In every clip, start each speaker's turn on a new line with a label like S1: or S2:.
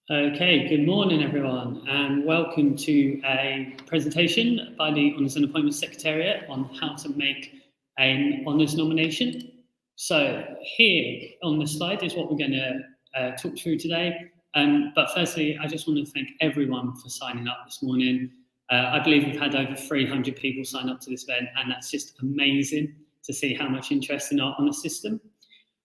S1: Okay, good morning everyone, and welcome to a presentation by the Honours and Appointments Secretariat on how to make an honours nomination. So here on the slide is what we're going to talk through today. But firstly, I just want to thank everyone for signing up this morning. I believe we've had over 300 people sign up to this event, and that's just amazing to see how much interest in our honours system.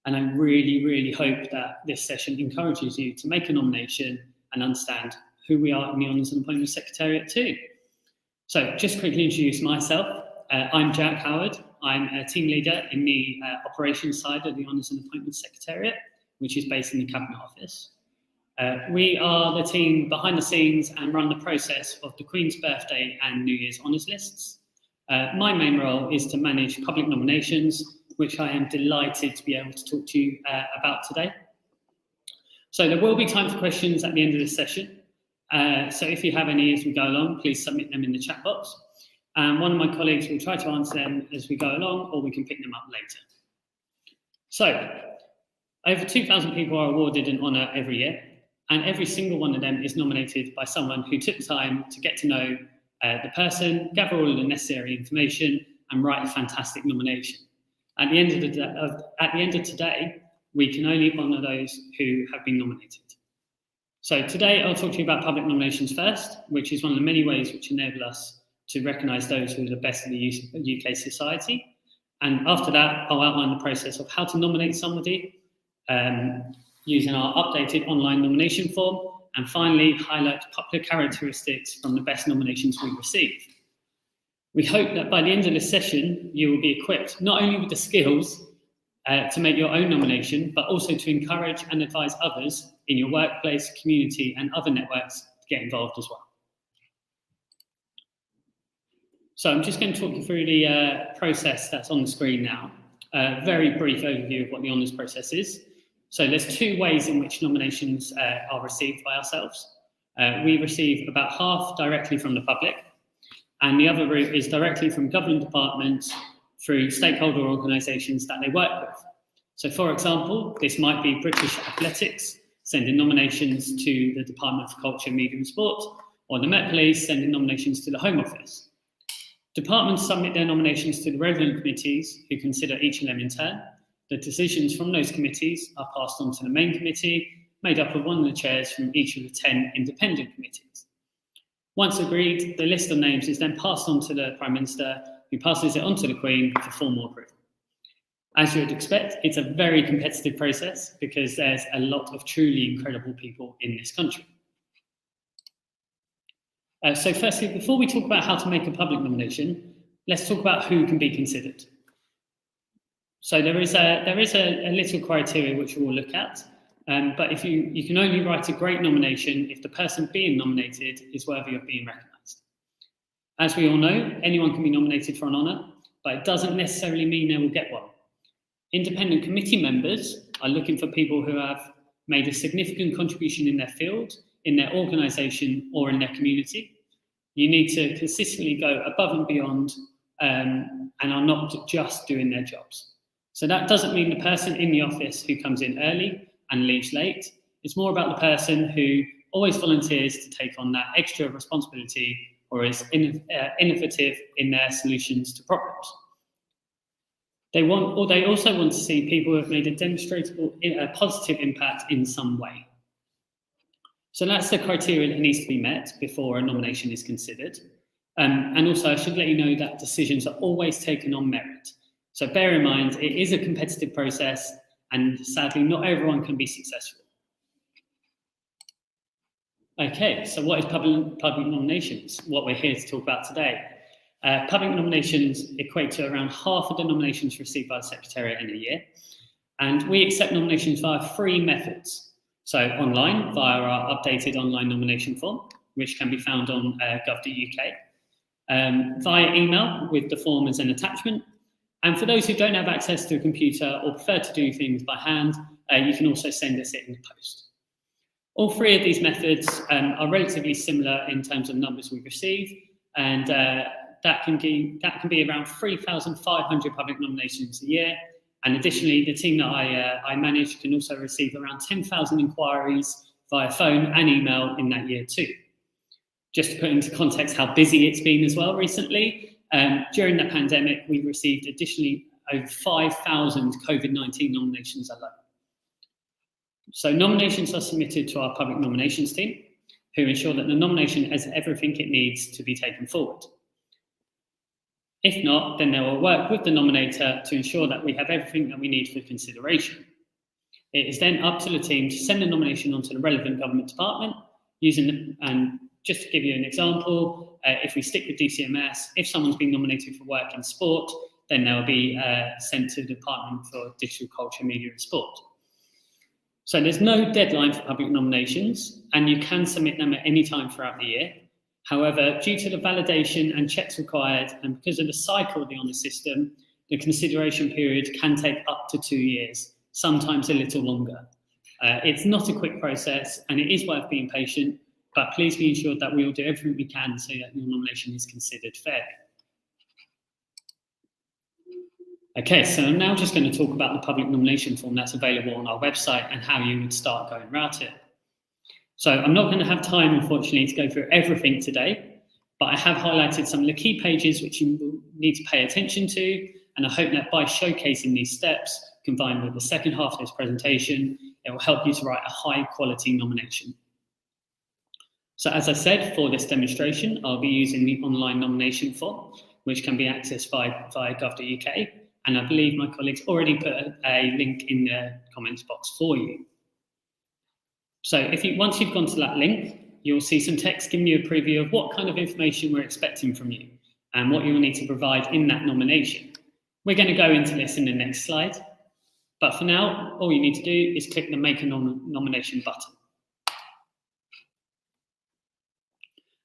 S1: And I really, really hope that this session encourages you to make a nomination and understand who we are in the Honours and Appointments Secretariat too. So just quickly introduce myself. I'm Jack Howard. I'm a team leader in the operations side of the Honours and Appointments Secretariat, which is based in the Cabinet Office. We are the team behind the scenes and run the process of the Queen's birthday and New Year's honours lists. My main role is to manage public nominations, which I am delighted to be able to talk to you about today. So there will be time for questions at the end of this session. So if you have any as we go along, please submit them in the chat box. And one of my colleagues will try to answer them as we go along, or we can pick them up later. So over 2,000 people are awarded an honour every year, and every single one of them is nominated by someone who took the time to get to know the person, gather all of the necessary information, and write a fantastic nomination. At the end of today, we can only honour those who have been nominated. So today I'll talk to you about public nominations first, which is one of the many ways which enable us to recognise those who are the best in the UK society. And after that, I'll outline the process of how to nominate somebody using our updated online nomination form, and finally highlight popular characteristics from the best nominations we receive. We hope that by the end of this session, you will be equipped not only with the skills to make your own nomination, but also to encourage and advise others in your workplace, community, and other networks to get involved as well. So I'm just going to talk you through the process that's on the screen now. A very brief overview of what the honours process is. So there's two ways in which nominations are received by ourselves. We receive about half directly from the public, and the other route is directly from government departments through stakeholder organisations that they work with. So for example, this might be British Athletics sending nominations to the Department for Culture, Media and Sport, or the Met Police sending nominations to the Home Office. Departments submit their nominations to the relevant committees who consider each of them in turn. The decisions from those committees are passed on to the main committee, made up of one of the chairs from each of the 10 independent committees. Once agreed, the list of names is then passed on to the Prime Minister, who passes it on to the Queen for formal approval. As you would expect, it's a very competitive process because there's a lot of truly incredible people in this country. So firstly, before we talk about how to make a public nomination, let's talk about who can be considered. So there is a little criteria which we will look at, but if you can only write a great nomination if the person being nominated is worthy of being recognised. As we all know, anyone can be nominated for an honour, but it doesn't necessarily mean they will get one. Independent committee members are looking for people who have made a significant contribution in their field, in their organisation, or in their community. You need to consistently go above and beyond and are not just doing their jobs. So that doesn't mean the person in the office who comes in early and leaves late. It's more about the person who always volunteers to take on that extra responsibility or is innovative in their solutions to problems. They also want to see people who have made a demonstrable positive impact in some way. So that's the criteria that needs to be met before a nomination is considered. And also I should let you know that decisions are always taken on merit. So bear in mind, it is a competitive process, and sadly, not everyone can be successful. Okay, so what is public nominations? What we're here to talk about today. Public nominations equate to around half of the nominations received by the Secretariat in a year. And we accept nominations via three methods. So online, via our updated online nomination form, which can be found on gov.uk. Via email, with the form as an attachment. And for those who don't have access to a computer or prefer to do things by hand, you can also send us it in the post. All three of these methods are relatively similar in terms of numbers we receive, and that can be around 3,500 public nominations a year. And additionally, the team that I manage can also receive around 10,000 inquiries via phone and email in that year too. Just to put into context how busy it's been as well recently, during the pandemic, we received additionally over 5,000 COVID-19 nominations alone. So nominations are submitted to our public nominations team, who ensure that the nomination has everything it needs to be taken forward. If not, then they will work with the nominator to ensure that we have everything that we need for consideration. It is then up to the team to send the nomination onto the relevant government department, and just to give you an example, if we stick with DCMS, if someone's been nominated for work in sport, then they'll be sent to the Department for Digital Culture, Media and Sport. So there's no deadline for public nominations, and you can submit them at any time throughout the year. However, due to the validation and checks required, and because of the cycle of the honour system, the consideration period can take up to 2 years, sometimes a little longer. It's not a quick process, and it is worth being patient, but please be ensured that we will do everything we can so that your nomination is considered fairly. Okay, so I'm now just going to talk about the public nomination form that's available on our website and how you would start going about it. So I'm not going to have time, unfortunately, to go through everything today, but I have highlighted some of the key pages which you will need to pay attention to, and I hope that by showcasing these steps, combined with the second half of this presentation, it will help you to write a high-quality nomination. So as I said, for this demonstration, I'll be using the online nomination form, which can be accessed via gov.uk, and I believe my colleagues already put a link in the comments box for you. So once you've gone to that link, you'll see some text giving you a preview of what kind of information we're expecting from you and what you will need to provide in that nomination. We're going to go into this in the next slide, but for now, all you need to do is click the Make a Nomination button.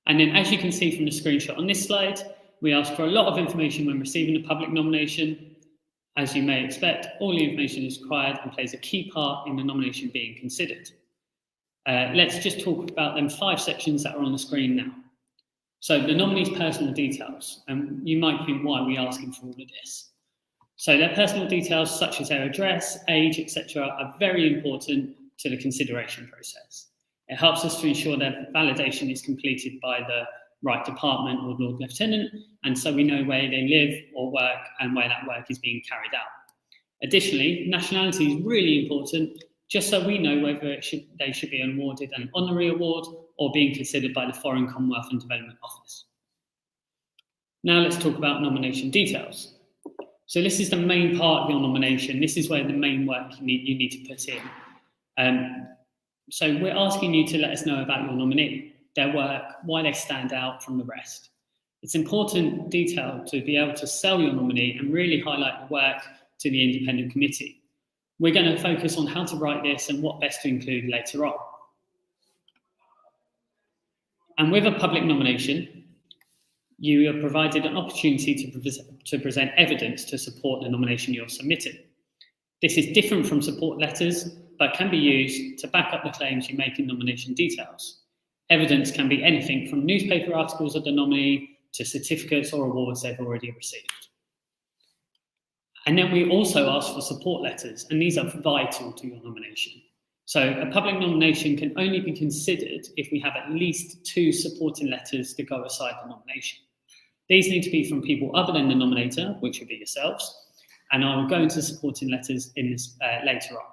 S1: And then, as you can see from the screenshot on this slide, we ask for a lot of information when receiving a public nomination. As you may expect, all the information is required and plays a key part in the nomination being considered. Let's just talk about them 5 sections that are on the screen now. So the nominee's personal details, and you might think, why are we asking for all of this? So their personal details, such as their address, age, etc., are very important to the consideration process. It helps us to ensure that validation is completed by the right department or Lord Lieutenant, and so we know where they live or work and where that work is being carried out. Additionally, nationality is really important, just so we know whether they should be awarded an honorary award or being considered by the Foreign Commonwealth and Development Office. Now let's talk about nomination details. So this is the main part of your nomination. This is where the main work you need to put in. So we're asking you to let us know about your nominee, their work, why they stand out from the rest. It's important detail to be able to sell your nominee and really highlight the work to the independent committee. We're going to focus on how to write this and what best to include later on. And with a public nomination, you are provided an opportunity to present evidence to support the nomination you're submitting. This is different from support letters, but can be used to back up the claims you make in nomination details. Evidence can be anything from newspaper articles of the nominee to certificates or awards they've already received. And then we also ask for support letters, and these are vital to your nomination. So a public nomination can only be considered if we have at least 2 supporting letters to go aside the nomination. These need to be from people other than the nominator, which would be yourselves, and I will go into supporting letters in this later on.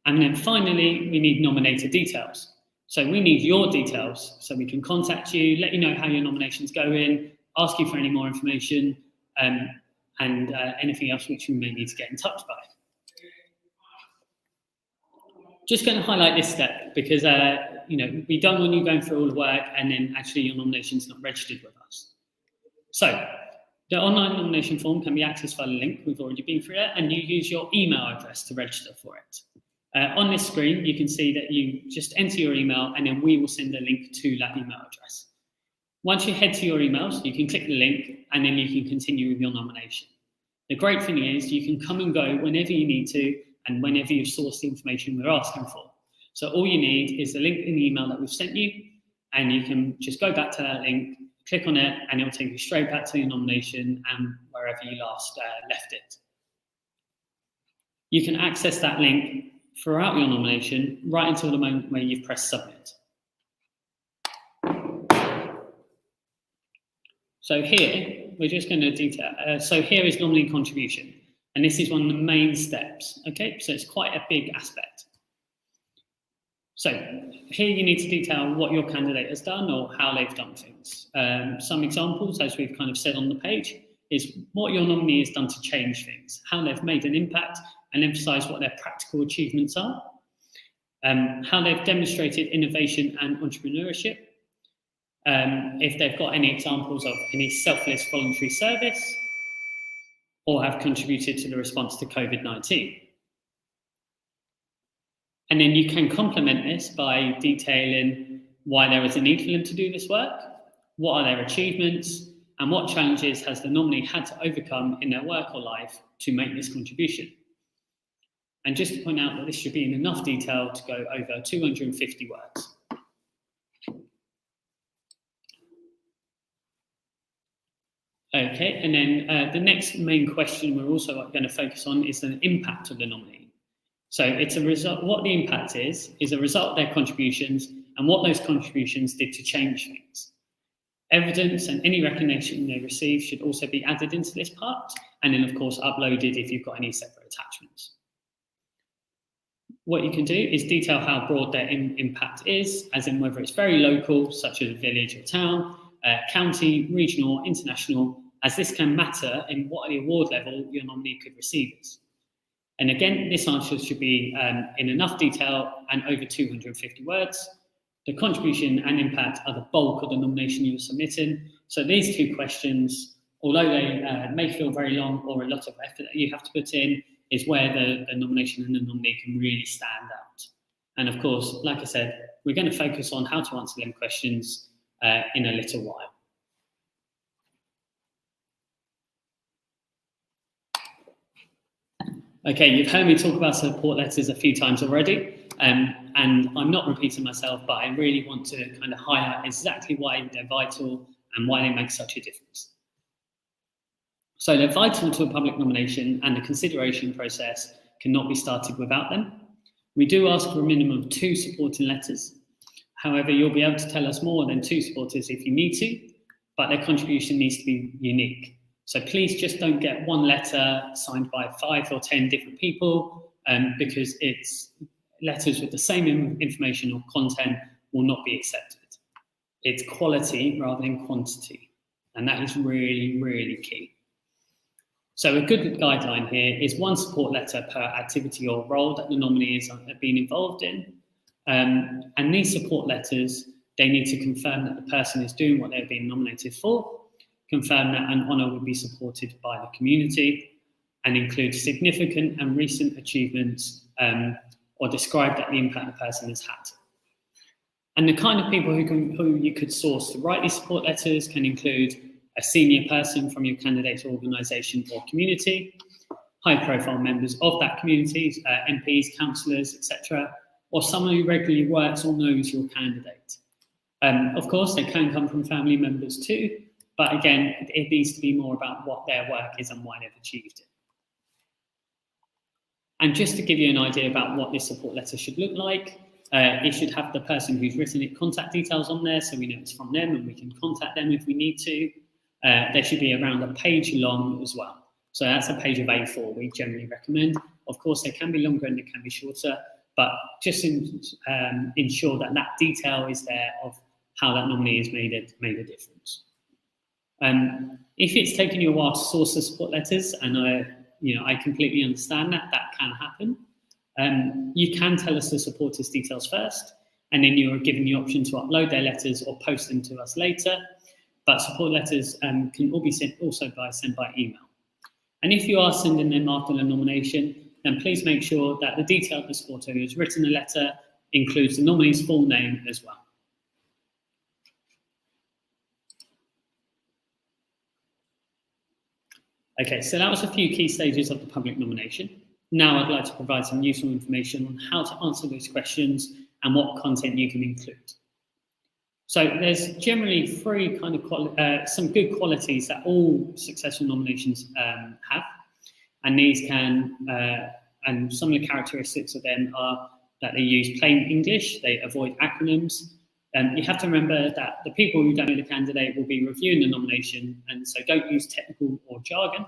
S1: And then finally, we need nominator details. So we need your details so we can contact you, let you know how your nomination's going, ask you for any more information, and anything else which we may need to get in touch by. Just going to highlight this step because we don't want you going through all the work and then actually your nomination's not registered with us. So the online nomination form can be accessed via the link. We've already been through it, and you use your email address to register for it. On this screen, you can see that you just enter your email and then we will send a link to that email address. Once you head to your emails, you can click the link and then you can continue with your nomination. The great thing is you can come and go whenever you need to and whenever you've sourced the information we're asking for. So all you need is the link in the email that we've sent you, and you can just go back to that link, click on it, and it'll take you straight back to your nomination and wherever you last left it. You can access that link throughout your nomination, right until the moment where you've pressed submit. So here, we're just going to detail, so here is nominee contribution, and this is one of the main steps, okay? So it's quite a big aspect. So here you need to detail what your candidate has done or how they've done things. Some examples, as we've kind of said on the page, is what your nominee has done to change things, how they've made an impact, and emphasise what their practical achievements are, how they've demonstrated innovation and entrepreneurship, if they've got any examples of any selfless voluntary service, or have contributed to the response to COVID-19. And then you can complement this by detailing why there is a need for them to do this work, what are their achievements, and what challenges has the nominee had to overcome in their work or life to make this contribution. And just to point out that this should be in enough detail to go over 250 words. Okay, and then the next main question we're also going to focus on is the impact of the nominee. So it's a result, what the impact is a result of their contributions and what those contributions did to change things. Evidence and any recognition they receive should also be added into this part, and then of course uploaded if you've got any separate attachments. What you can do is detail how broad their impact is, as in whether it's very local, such as a village or town, county, regional, international, as this can matter in what the award level your nominee could receive is. And again, this answer should be in enough detail and over 250 words. The contribution and impact are the bulk of the nomination you're submitting. So these two questions, although they may feel very long or a lot of effort that you have to put in, is where the nomination and the nominee can really stand out. And of course, like I said, we're going to focus on how to answer them questions in a little while. Okay, you've heard me talk about support letters a few times already, and I'm not repeating myself, but I really want to kind of highlight exactly why they're vital and why they make such a difference. So they're vital to a public nomination, and the consideration process cannot be started without them. We do ask for a minimum of 2 supporting letters. However, you'll be able to tell us more than 2 supporters if you need to, but their contribution needs to be unique. So please just don't get one letter signed by 5 or 10 different people, because it's letters with the same information or content will not be accepted. It's quality rather than quantity, and that is really, really key. So a good guideline here is 1 support letter per activity or role that the nominee has been involved in. And these support letters, they need to confirm that the person is doing what they've been nominated for, confirm that an honour would be supported by the community, and include significant and recent achievements or describe that the impact the person has had. And the kind of people who you could source to write these support letters can include a senior person from your candidate's organisation or community, high-profile members of that community, MPs, councillors, etc., or someone who regularly works or knows your candidate. Of course, they can come from family members too, but again, it needs to be more about what their work is and why they've achieved it. And just to give you an idea about what this support letter should look like, it should have the person who's written it contact details on there, so we know it's from them and we can contact them if we need to. There should be around a page long as well. So that's a page of A4 we generally recommend. Of course, they can be longer and they can be shorter, but just ensure that that detail is there of how that nominee has made a difference. If it's taken you a while to source the support letters, and I completely understand that can happen, you can tell us the supporters' details first, and then you're given the option to upload their letters or post them to us later. But support letters can all be sent by email. And if you are sending them after the nomination, then please make sure that the detail of the supporter who has written the letter includes the nominee's full name as well. Okay, so that was a few key stages of the public nomination. Now I'd like to provide some useful information on how to answer those questions and what content you can include. So there's generally 3 kind of some good qualities that all successful nominations have, and these can and some of the characteristics of them are that they use plain English, they avoid acronyms. You have to remember that the people who don't know the candidate will be reviewing the nomination, and so don't use technical or jargon.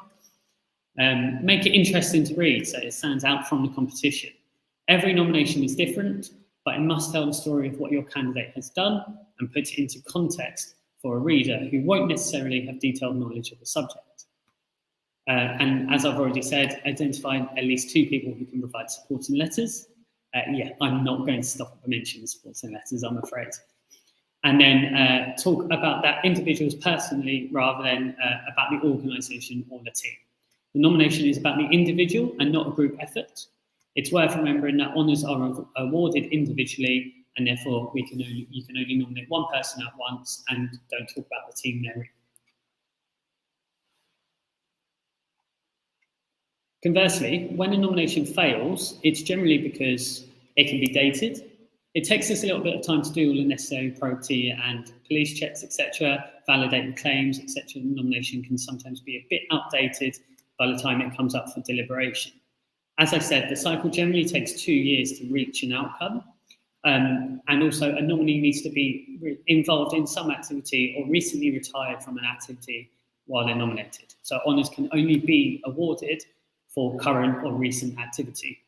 S1: Make it interesting to read so it stands out from the competition. Every nomination is different, but it must tell the story of what your candidate has done and put it into context for a reader who won't necessarily have detailed knowledge of the subject. And as I've already said, identify at least 2 people who can provide supporting letters. Yeah, I'm not going to stop at mentioning supporting letters, I'm afraid. And then talk about that individuals personally rather than about the organisation or the team. The nomination is about the individual and not a group effort. It's worth remembering that honours are awarded individually, and therefore you can only nominate one person at once, and don't talk about the team there. Conversely, when a nomination fails, it's generally because it can be dated. It takes us a little bit of time to do all the necessary probity and police checks, etc., validate the claims, etc. The nomination can sometimes be a bit outdated by the time it comes up for deliberation. As I said, the cycle generally takes 2 years to reach an outcome. And also a nominee needs to be involved in some activity or recently retired from an activity while they're nominated. So honours can only be awarded for current or recent activity.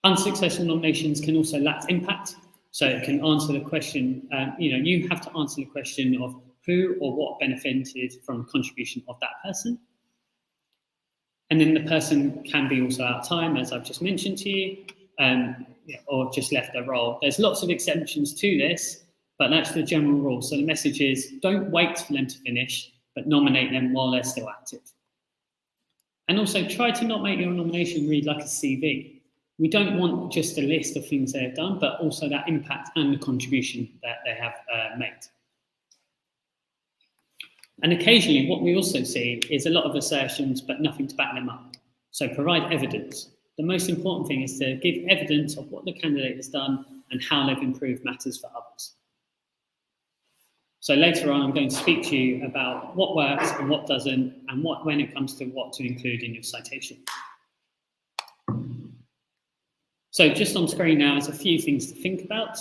S1: Unsuccessful nominations can also lack impact. So it can answer the question, you have to answer the question of who or what benefited from the contribution of that person. And then the person can be also out of time, as I've just mentioned to you, or just left their role. There's lots of exceptions to this, but that's the general rule. So the message is, don't wait for them to finish, but nominate them while they're still active. And also try to not make your nomination read like a CV. We don't want just a list of things they have done, but also that impact and the contribution that they have made. And occasionally what we also see is a lot of assertions, but nothing to back them up. So provide evidence. The most important thing is to give evidence of what the candidate has done and how they've improved matters for others. So later on, I'm going to speak to you about what works and what doesn't, and when it comes to what to include in your citation. So just on screen now is a few things to think about.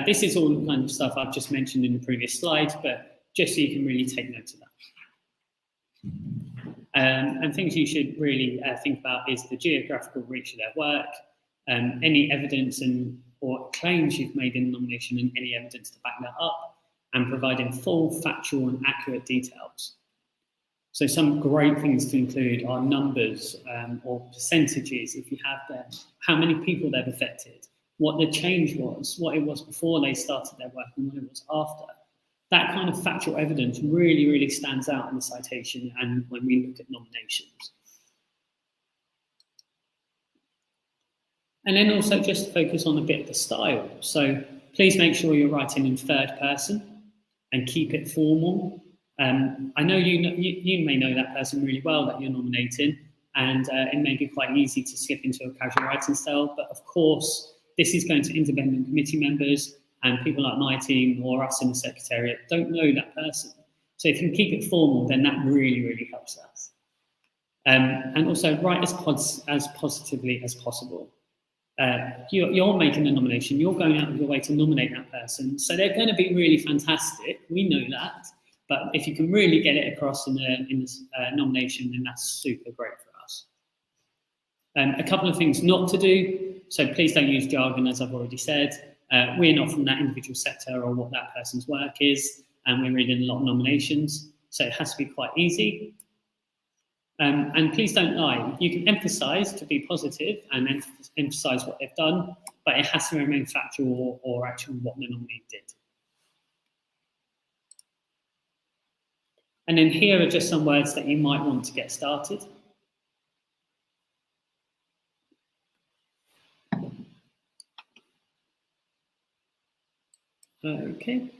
S1: This is all the kind of stuff I've just mentioned in the previous slide, but just so you can really take note of that. And things you should really think about is the geographical reach of their work, any evidence or claims you've made in the nomination and any evidence to back that up, and providing full, factual and accurate details. So some great things to include are numbers or percentages, if you have them, how many people they've affected, what the change was, what it was before they started their work and what it was after. That kind of factual evidence really, really stands out in the citation and when we look at nominations. And then also just focus on a bit of the style. So please make sure you're writing in third person and keep it formal. I know you may know that person really well that you're nominating, and it may be quite easy to slip into a casual writing style, but of course, this is going to independent committee members, and people like my team or us in the secretariat don't know that person. So if you can keep it formal, then that really, really helps us. And also write as positively as possible. You're making a nomination, you're going out of your way to nominate that person, so they're going to be really fantastic, we know that, but if you can really get it across in this nomination, then that's super great for us. A couple of things not to do, so please don't use jargon, as I've already said. We're not from that individual sector or what that person's work is, and we're reading a lot of nominations, so it has to be quite easy. And please don't lie. You can emphasise to be positive and emphasise what they've done, but it has to remain factual or actually what the nominee did. And then here are just some words that you might want to get started. Okay.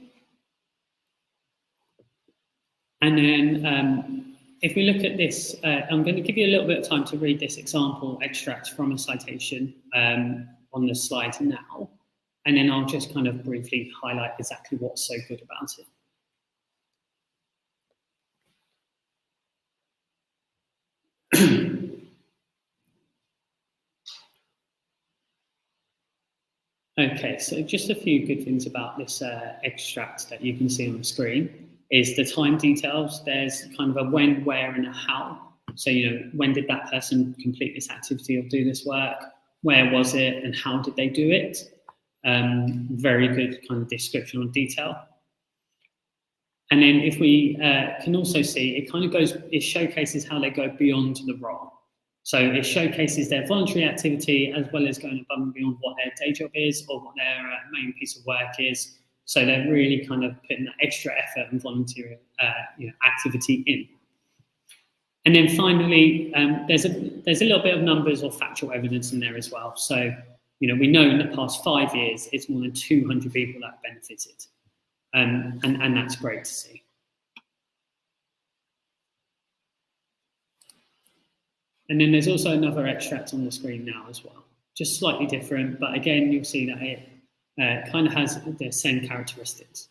S1: And then if we look at this, I'm going to give you a little bit of time to read this example extract from a citation on the slide now, and then I'll just kind of briefly highlight exactly what's so good about it. Okay, so just a few good things about this extract that you can see on the screen is the time details. There's kind of a when, where, and a how. So, when did that person complete this activity or do this work? Where was it, and how did they do it? Very good kind of description or detail. And then if we can also see, it showcases how they go beyond the role. So it showcases their voluntary activity as well as going above and beyond what their day job is or what their main piece of work is. So they're really kind of putting that extra effort and voluntary activity in. And then finally, there's a little bit of numbers or factual evidence in there as well. So, we know in the past 5 years, it's more than 200 people that have benefited. And that's great to see. And then there's also another extract on the screen now as well, just slightly different, but again, you'll see that it kind of has the same characteristics.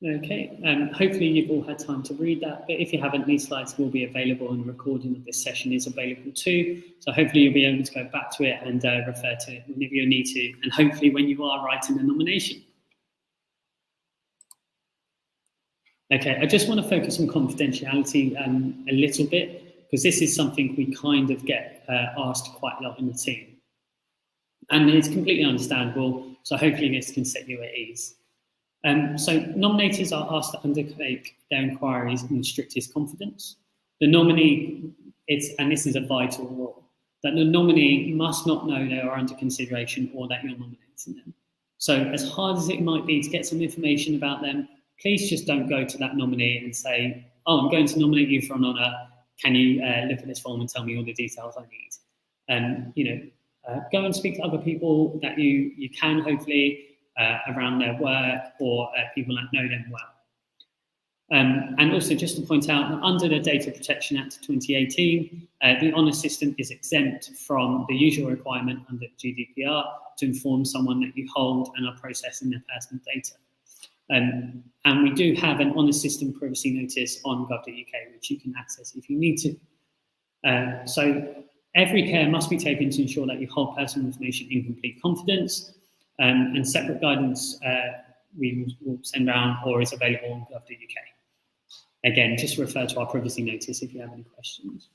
S1: Okay, hopefully you've all had time to read that, but if you haven't, these slides will be available and the recording of this session is available too. So hopefully you'll be able to go back to it and refer to it whenever you need to, and hopefully when you are writing a nomination. Okay, I just want to focus on confidentiality a little bit, because this is something we kind of get asked quite a lot in the team. And it's completely understandable, so hopefully this can set you at ease. So nominators are asked to undertake their inquiries in the strictest confidence. The nominee, and this is a vital rule, that the nominee must not know they are under consideration or that you're nominating them. So as hard as it might be to get some information about them, please just don't go to that nominee and say, oh, I'm going to nominate you for an honour. Can you look at this form and tell me all the details I need? Go and speak to other people that you can, hopefully, around their work or people that know them well. And also just to point out that under the Data Protection Act of 2018, the honour system is exempt from the usual requirement under GDPR to inform someone that you hold and are processing their personal data. And we do have an honour system privacy notice on gov.uk, which you can access if you need to. So every care must be taken to ensure that you hold personal information in complete confidence, and separate guidance we will send around or is available on gov.uk. Again, just refer to our privacy notice if you have any questions.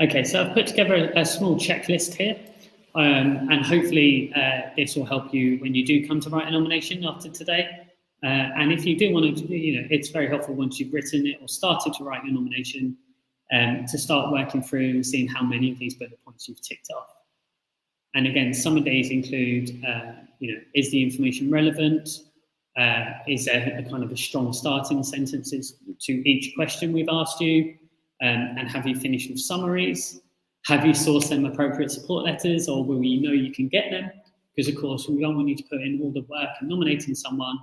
S1: Okay, so I've put together a small checklist here, and hopefully this will help you when you do come to write a nomination after today. And if you do want to, it's very helpful once you've written it or started to write your nomination, to start working through and seeing how many of these bullet points you've ticked off. And again, some of these include, is the information relevant? Is there a kind of a strong starting sentences to each question we've asked you? And have you finished with summaries? Have you sourced them appropriate support letters, or will you know you can get them? Because of course, we don't want you to put in all the work in nominating someone,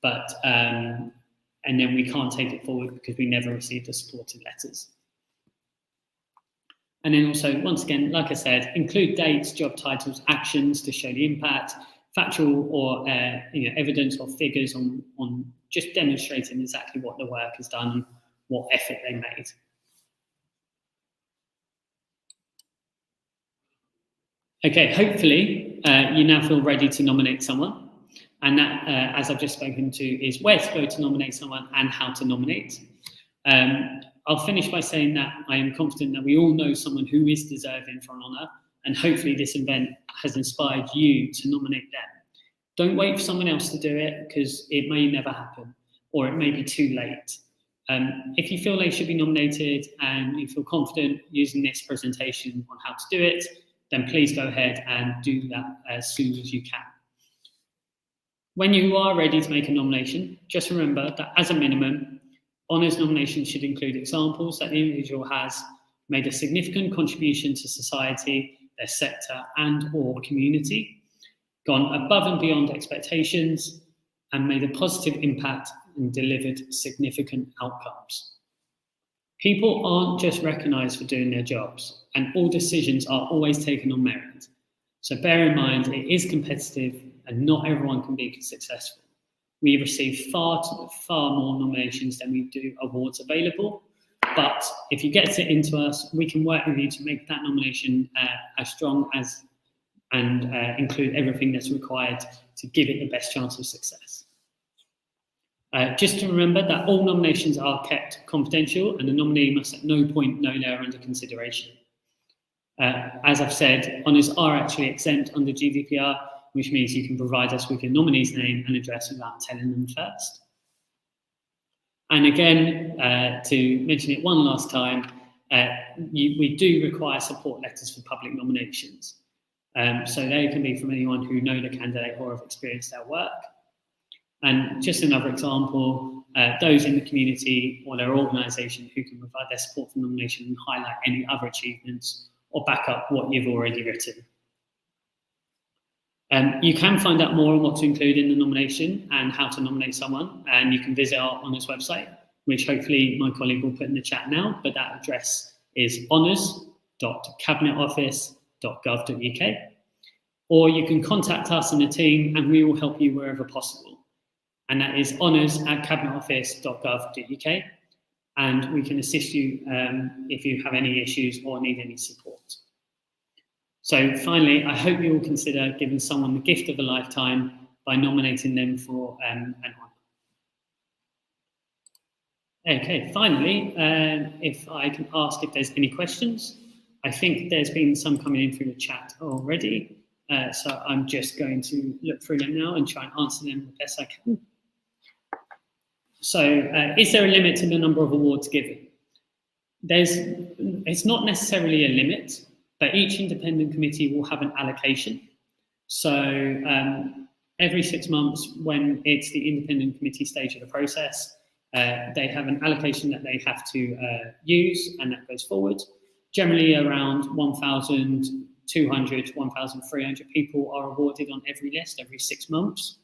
S1: but and then we can't take it forward because we never received the supporting letters. And then also, once again, like I said, include dates, job titles, actions to show the impact, factual or evidence or figures on just demonstrating exactly what the work has done and what effort they made. Okay, hopefully you now feel ready to nominate someone. And that, as I've just spoken to, is where to go to nominate someone and how to nominate. I'll finish by saying that I am confident that we all know someone who is deserving for an honour, and hopefully this event has inspired you to nominate them. Don't wait for someone else to do it, because it may never happen, or it may be too late. If you feel they should be nominated and you feel confident using this presentation on how to do it, then please go ahead and do that as soon as you can. When you are ready to make a nomination, just remember that as a minimum, honours nominations should include examples that the individual has made a significant contribution to society, their sector and or community, gone above and beyond expectations, and made a positive impact and delivered significant outcomes. People aren't just recognised for doing their jobs, and all decisions are always taken on merit. So bear in mind, it is competitive and not everyone can be successful. We receive far more nominations than we do awards available. But if you get it into us, we can work with you to make that nomination as strong as and include everything that's required to give it the best chance of success. Just to remember that all nominations are kept confidential and the nominee must at no point know they are under consideration. As I've said, honours are actually exempt under GDPR, which means you can provide us with your nominee's name and address without telling them first. And again, to mention it one last time, we do require support letters for public nominations. So they can be from anyone who know the candidate or have experienced their work. And just another example, those in the community or their organisation who can provide their support for nomination and highlight any other achievements or back up what you've already written. You can find out more on what to include in the nomination and how to nominate someone, and you can visit our honours website, which hopefully my colleague will put in the chat now, but that address is honours.cabinetoffice.gov.uk, or you can contact us in the team and we will help you wherever possible. And that is honours@cabinetoffice.gov.uk, and we can assist you if you have any issues or need any support. So finally, I hope you will consider giving someone the gift of a lifetime by nominating them for an honour. Okay, finally, if I can ask if there's any questions. I think there's been some coming in through the chat already, so I'm just going to look through them now and try and answer them the best I can. So, is there a limit to the number of awards given? It's not necessarily a limit, but each independent committee will have an allocation. So every 6 months, when it's the independent committee stage of the process, they have an allocation that they have to use, and that goes forward. Generally around 1,200 to 1,300 people are awarded on every list every 6 months.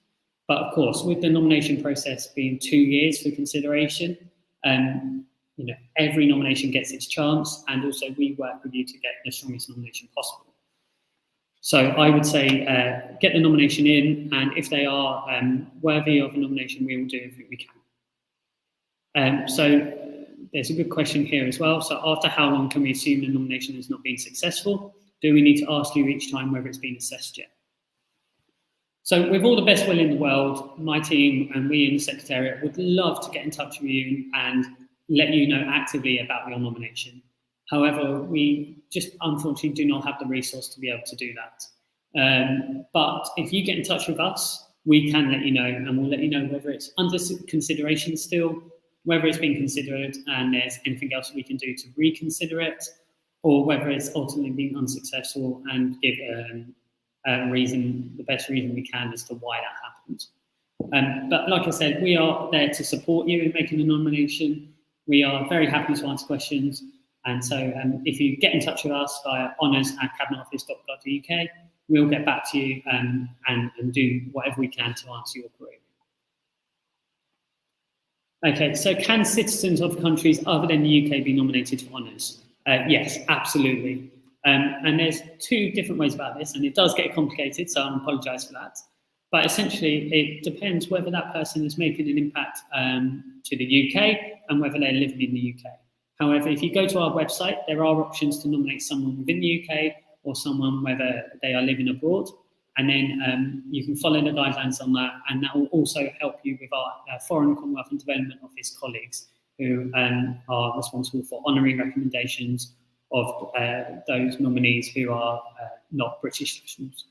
S1: But of course, with the nomination process being 2 years for consideration, every nomination gets its chance, and also we work with you to get the strongest nomination possible. So I would say get the nomination in, and if they are worthy of a nomination, we will do everything we can. So there's a good question here as well. So after how long can we assume the nomination has not been successful? Do we need to ask you each time whether it's been assessed yet? So with all the best will in the world, my team and we in the Secretariat would love to get in touch with you and let you know actively about your nomination. However, we just unfortunately do not have the resource to be able to do that. But if you get in touch with us, we can let you know, and we'll let you know whether it's under consideration still, whether it's been considered and there's anything else we can do to reconsider it, or whether it's ultimately been unsuccessful, and give the best reason we can as to why that happened. But like I said, we are there to support you in making a nomination. We are very happy to answer questions. And so if you get in touch with us via honours@cabinetoffice.gov.uk, we'll get back to you and do whatever we can to answer your query. Okay, so can citizens of countries other than the UK be nominated for honours? Yes, absolutely. And there's two different ways about this, and it does get complicated, so I apologise for that. But essentially, it depends whether that person is making an impact to the UK and whether they're living in the UK. However, if you go to our website, there are options to nominate someone within the UK or someone whether they are living abroad. And then you can follow the guidelines on that, and that will also help you with our Foreign, Commonwealth and Development Office colleagues who are responsible for honouring recommendations of those nominees who are not British nationals.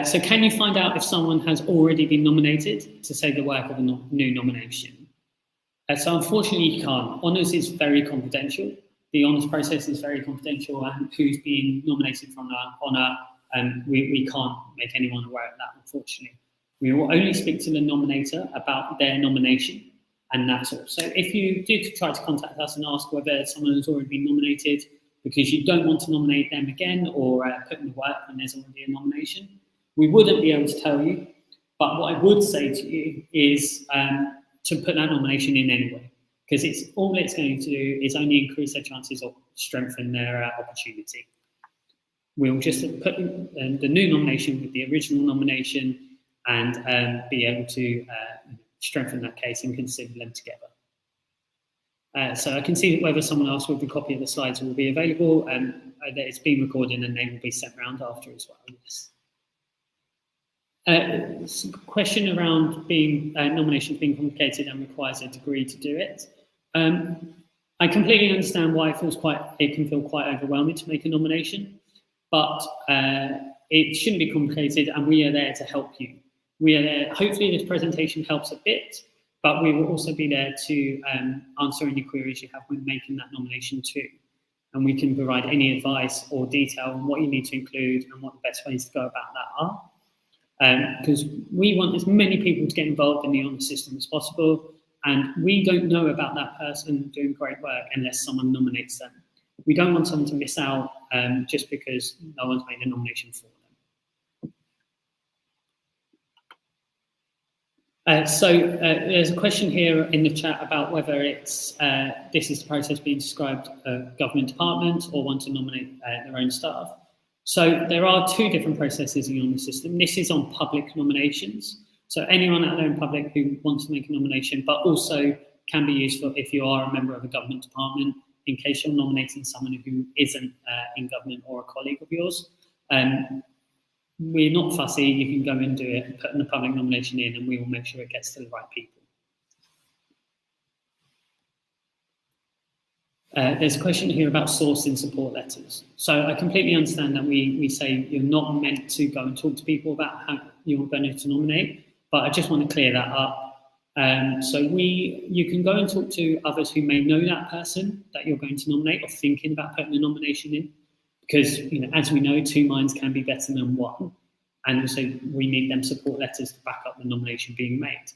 S1: So can you find out if someone has already been nominated to say the work of a new nomination? So unfortunately you can't. Honours is very confidential. The honours process is very confidential, and who's been nominated for an honour, we can't make anyone aware of that, unfortunately. We will only speak to the nominator about their nomination, and that's all. So if you do try to contact us and ask whether someone has already been nominated because you don't want to nominate them again or put in the work when there's already a nomination, we wouldn't be able to tell you. But what I would say to you is to put that nomination in anyway, because all it's going to do is only increase their chances or strengthen their opportunity. We'll just put the new nomination with the original nomination and be able to strengthen that case and consider them together. So I can see whether someone else with a copy of the slides will be available, and that it's been recorded and they will be sent around after as well. Yes. Question around nominations being complicated and requires a degree to do it. I completely understand why it can feel quite overwhelming to make a nomination, but it shouldn't be complicated, and we are there to help you. We are there. Hopefully this presentation helps a bit, but we will also be there to answer any queries you have when making that nomination too. And we can provide any advice or detail on what you need to include and what the best ways to go about that are. Because we want as many people to get involved in the honours system as possible, and we don't know about that person doing great work unless someone nominates them. We don't want someone to miss out just because no one's made a nomination for them. There's a question here in the chat about whether this is the process being described government departments or want to nominate their own staff. So there are two different processes in the system. This is on public nominations. So anyone out there in public who wants to make a nomination, but also can be useful if you are a member of a government department, in case you're nominating someone who isn't in government or a colleague of yours. We're not fussy. You can go and do it and put in a public nomination in, and we will make sure it gets to the right people. There's a question here about sourcing support letters. So I completely understand that we say you're not meant to go and talk to people about how you're going to nominate, but I just want to clear that up. You can go and talk to others who may know that person that you're going to nominate or thinking about putting a nomination in, because as we know, two minds can be better than one, and also we need them support letters to back up the nomination being made.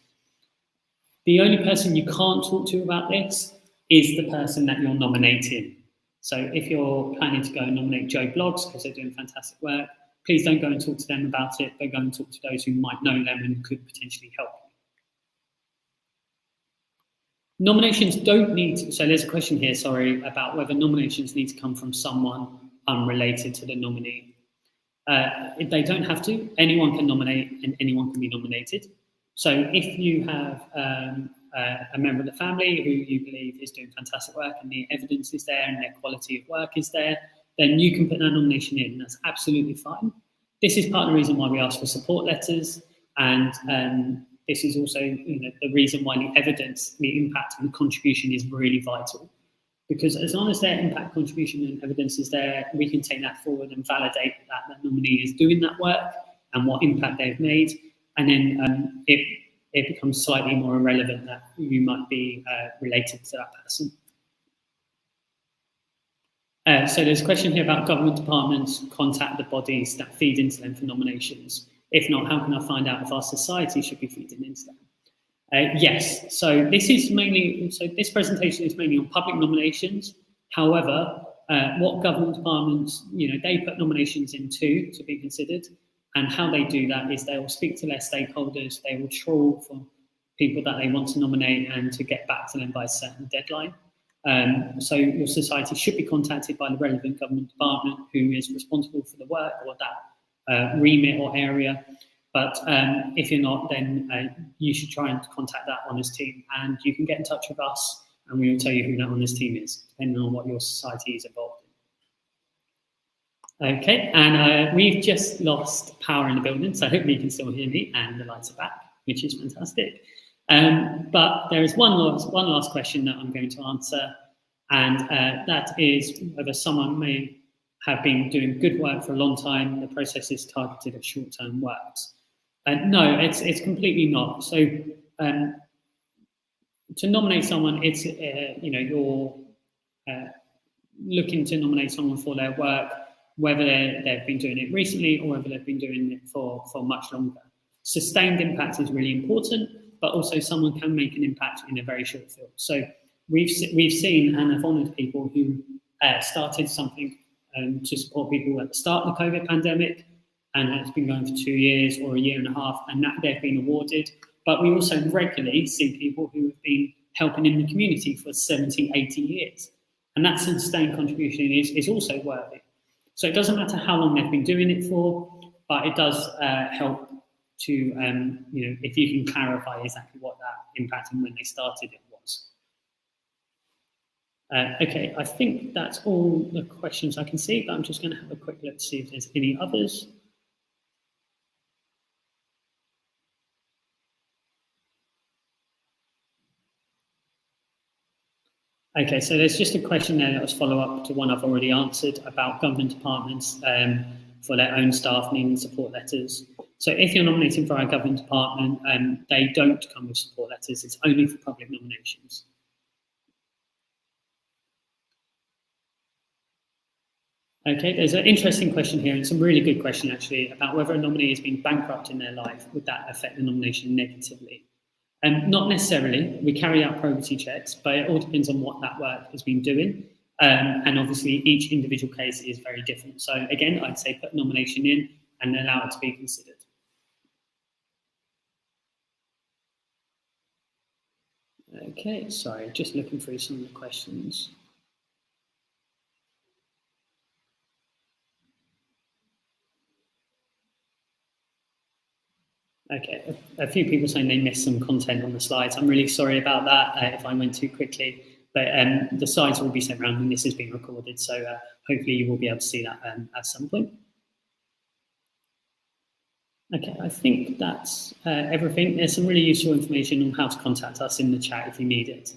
S1: The only person you can't talk to about this is the person that you're nominating. So if you're planning to go and nominate Joe Blogs because they're doing fantastic work, please don't go and talk to them about it, but go and talk to those who might know them and could potentially help you. Nominations don't need to, so there's a question here, sorry, about whether nominations need to come from someone unrelated to the nominee. They don't have to. Anyone can nominate and anyone can be nominated. So if you have a member of the family who you believe is doing fantastic work and the evidence is there and their quality of work is there, then you can put that nomination in. That's absolutely fine. This is part of the reason why we ask for support letters, and this is also the reason why the evidence, the impact and the contribution is really vital. Because as long as their impact, contribution and evidence is there, we can take that forward and validate that the nominee is doing that work and what impact they've made, and then it becomes slightly more irrelevant that you might be related to that person. So there's a question here about government departments contact the bodies that feed into them for nominations. If not, how can I find out if our society should be feeding into them? Yes, so this presentation is mainly on public nominations. However, what government departments, they put nominations into to be considered, and how they do that is they will speak to their stakeholders, they will trawl for people that they want to nominate and to get back to them by a certain deadline. So your society should be contacted by the relevant government department who is responsible for the work or that remit or area. But if you're not, then you should try and contact that honours team, and you can get in touch with us and we will tell you who that honours team is, depending on what your society is involved in. Okay, and we've just lost power in the building, so hopefully you can still hear me and the lights are back, which is fantastic. But there is one last question that I'm going to answer, and that is whether someone may have been doing good work for a long time, the process is targeted at short-term works. No, it's completely not. So to nominate someone, it's you're looking to nominate someone for their work, whether they've been doing it recently or whether they've been doing it for much longer. Sustained impact is really important, but also someone can make an impact in a very short field. So we've seen and have honoured people who started something to support people at the start of the COVID pandemic, and it's been going for 2 years or a year and a half, and that they've been awarded. But we also regularly see people who have been helping in the community for 70, 80 years. And that sustained contribution is also worthy. So it doesn't matter how long they've been doing it for, but it does help to, if you can clarify exactly what that impact and when they started it was. Okay, I think that's all the questions I can see, but I'm just going to have a quick look to see if there's any others. Okay, so there's just a question there that was follow-up to one I've already answered about government departments for their own staff needing support letters. So if you're nominating for our government department, they don't come with support letters. It's only for public nominations. Okay, there's an interesting question here, and it's a really good question actually, about whether a nominee has been bankrupt in their life. Would that affect the nomination negatively? Not necessarily. We carry out probity checks, but it all depends on what that work has been doing. And obviously, each individual case is very different. So again, I'd say put nomination in and allow it to be considered. Okay, sorry, just looking through some of the questions. Okay, a few people saying they missed some content on the slides. I'm really sorry about that if I went too quickly, but the slides will be sent around and this is being recorded, so hopefully you will be able to see that at some point. Okay, I think that's everything. There's some really useful information on how to contact us in the chat if you need it.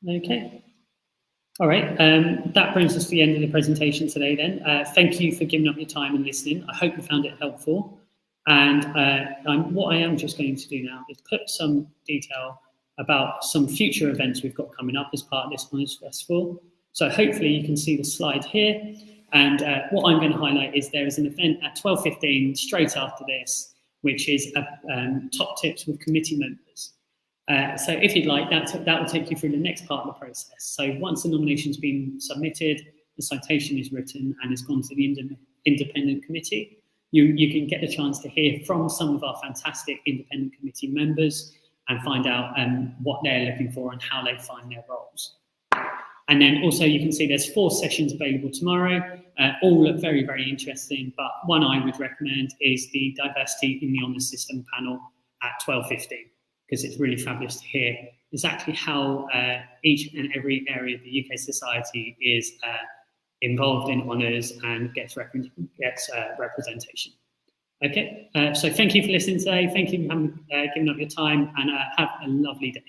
S1: Okay. All right, that brings us to the end of the presentation today then. Thank you for giving up your time and listening. I hope you found it helpful. And what I am just going to do now is put some detail about some future events we've got coming up as part of this Honours Festival. So hopefully you can see the slide here. And what I'm going to highlight is there is an event at 12:15 straight after this, which is top tips with committee members. So if you'd like, that will take you through the next part of the process. So once the nomination's been submitted, the citation is written and it's gone to the independent committee, you can get the chance to hear from some of our fantastic independent committee members and find out what they're looking for and how they find their roles. And then also you can see there's 4 sessions available tomorrow. All look very, very interesting, but one I would recommend is the Diversity in the Honours System panel at 12:15, because it's really fabulous to hear exactly how each and every area of the UK society is involved in honours and gets representation. Okay, so thank you for listening today. Thank you for giving up your time, and have a lovely day.